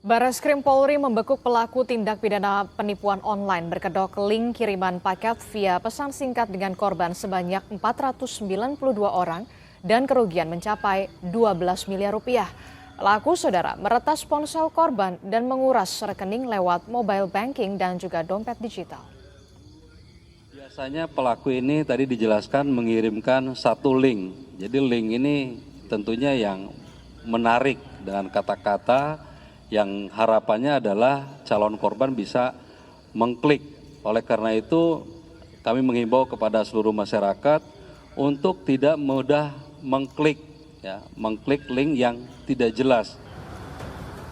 Bareskrim Polri membekuk pelaku tindak pidana penipuan online berkedok link kiriman paket via pesan singkat dengan korban sebanyak 492 orang dan kerugian mencapai 12 miliar rupiah. Pelaku saudara meretas ponsel korban dan menguras rekening lewat mobile banking dan juga dompet digital. Biasanya pelaku ini tadi dijelaskan mengirimkan satu link. Jadi link ini tentunya yang menarik dengan kata-kata yang harapannya adalah calon korban bisa mengklik. Oleh karena itu kami menghimbau kepada seluruh masyarakat untuk tidak mudah mengklik link yang tidak jelas.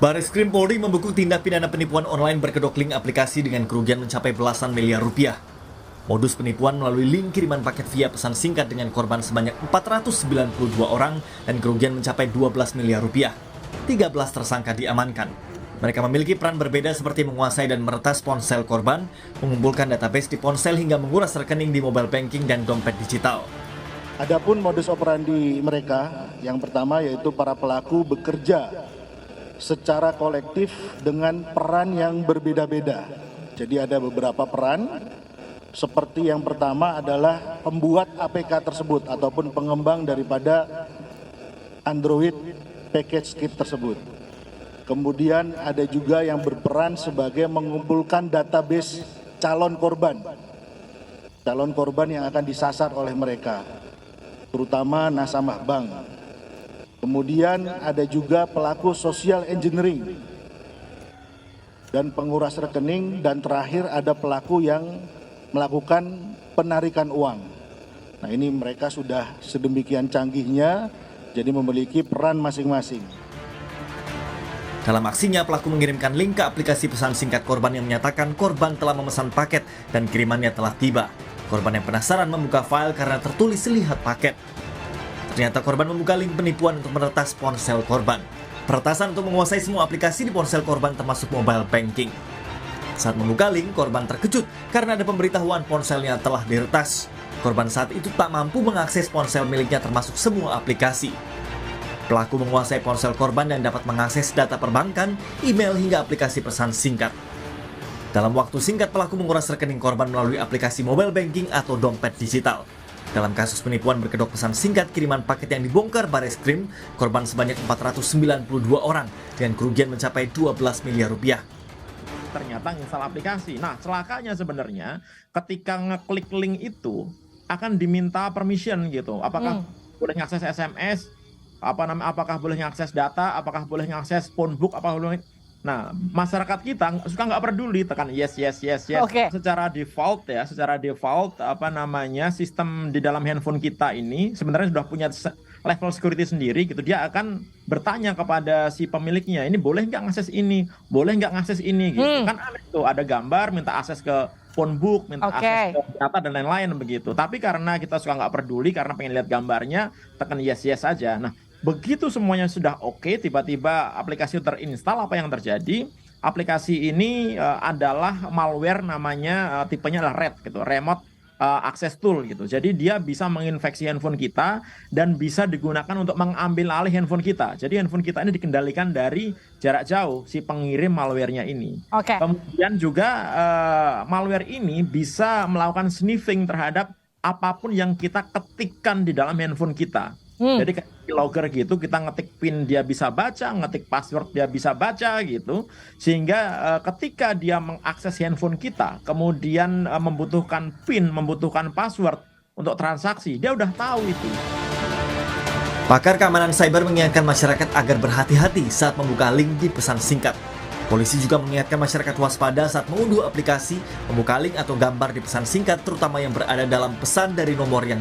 Bareskrim Polri membekuk tindak pidana penipuan online berkedok link aplikasi dengan kerugian mencapai belasan miliar rupiah. Modus penipuan melalui link kiriman paket via pesan singkat dengan korban sebanyak 492 orang dan kerugian mencapai 12 miliar rupiah. 13 tersangka diamankan. Mereka memiliki peran berbeda seperti menguasai dan meretas ponsel korban, mengumpulkan database di ponsel hingga menguras rekening di mobile banking dan dompet digital. Adapun modus operandi mereka, yang pertama yaitu para pelaku bekerja secara kolektif dengan peran yang berbeda-beda. Jadi ada beberapa peran, seperti yang pertama adalah pembuat APK tersebut ataupun pengembang daripada Android package kit tersebut. Kemudian ada juga yang berperan sebagai mengumpulkan database calon korban yang akan disasar oleh mereka, terutama nasabah bank. Kemudian ada juga pelaku social engineering dan penguras rekening, dan terakhir ada pelaku yang melakukan penarikan uang. Nah, ini mereka sudah sedemikian canggihnya, jadi memiliki peran masing-masing. Dalam aksinya, pelaku mengirimkan link ke aplikasi pesan singkat korban yang menyatakan korban telah memesan paket dan kirimannya telah tiba. Korban yang penasaran membuka file karena tertulis lihat paket. Ternyata korban membuka link penipuan untuk meretas ponsel korban. Peretasan untuk menguasai semua aplikasi di ponsel korban termasuk mobile banking. Saat membuka link, korban terkejut karena ada pemberitahuan ponselnya telah diretas. Korban saat itu tak mampu mengakses ponsel miliknya termasuk semua aplikasi. Pelaku menguasai ponsel korban dan dapat mengakses data perbankan, email hingga aplikasi pesan singkat. Dalam waktu singkat, pelaku menguras rekening korban melalui aplikasi mobile banking atau dompet digital. Dalam kasus penipuan berkedok pesan singkat kiriman paket yang dibongkar Bareskrim, korban sebanyak 492 orang dengan kerugian mencapai 12 miliar rupiah. Ternyata install aplikasi. Nah, celakanya sebenarnya ketika ngeklik link itu akan diminta permission gitu. Apakah boleh ngakses SMS? Apakah boleh ngakses data, apakah boleh ngakses phone book, Nah, masyarakat kita suka nggak peduli, tekan yes. Okay. Secara default sistem di dalam handphone kita ini sebenarnya sudah punya level security sendiri gitu. Dia akan bertanya kepada si pemiliknya, ini boleh nggak ngakses ini, boleh nggak ngakses ini gitu. Kan aneh tuh, ada gambar minta akses ke phone book, minta akses ke data dan lain-lain begitu. Tapi karena kita suka nggak peduli karena pengen lihat gambarnya, tekan yes saja. Nah, begitu semuanya sudah oke, tiba-tiba aplikasi terinstall, apa yang terjadi? Aplikasi ini adalah malware, namanya tipenya adalah RAT gitu, Remote Access Tool gitu. Jadi dia bisa menginfeksi handphone kita dan bisa digunakan untuk mengambil alih handphone kita. Jadi handphone kita ini dikendalikan dari jarak jauh si pengirim malwarenya ini. Kemudian juga malware ini bisa melakukan sniffing terhadap apapun yang kita ketikkan di dalam handphone kita. Jadi kayak logger gitu, kita ngetik PIN dia bisa baca, ngetik password dia bisa baca gitu. Sehingga ketika dia mengakses handphone kita, kemudian membutuhkan PIN, membutuhkan password untuk transaksi, dia udah tahu itu. Pakar keamanan cyber mengingatkan masyarakat agar berhati-hati saat membuka link di pesan singkat. Polisi juga mengingatkan masyarakat waspada saat mengunduh aplikasi, membuka link atau gambar di pesan singkat, terutama yang berada dalam pesan dari nomor yang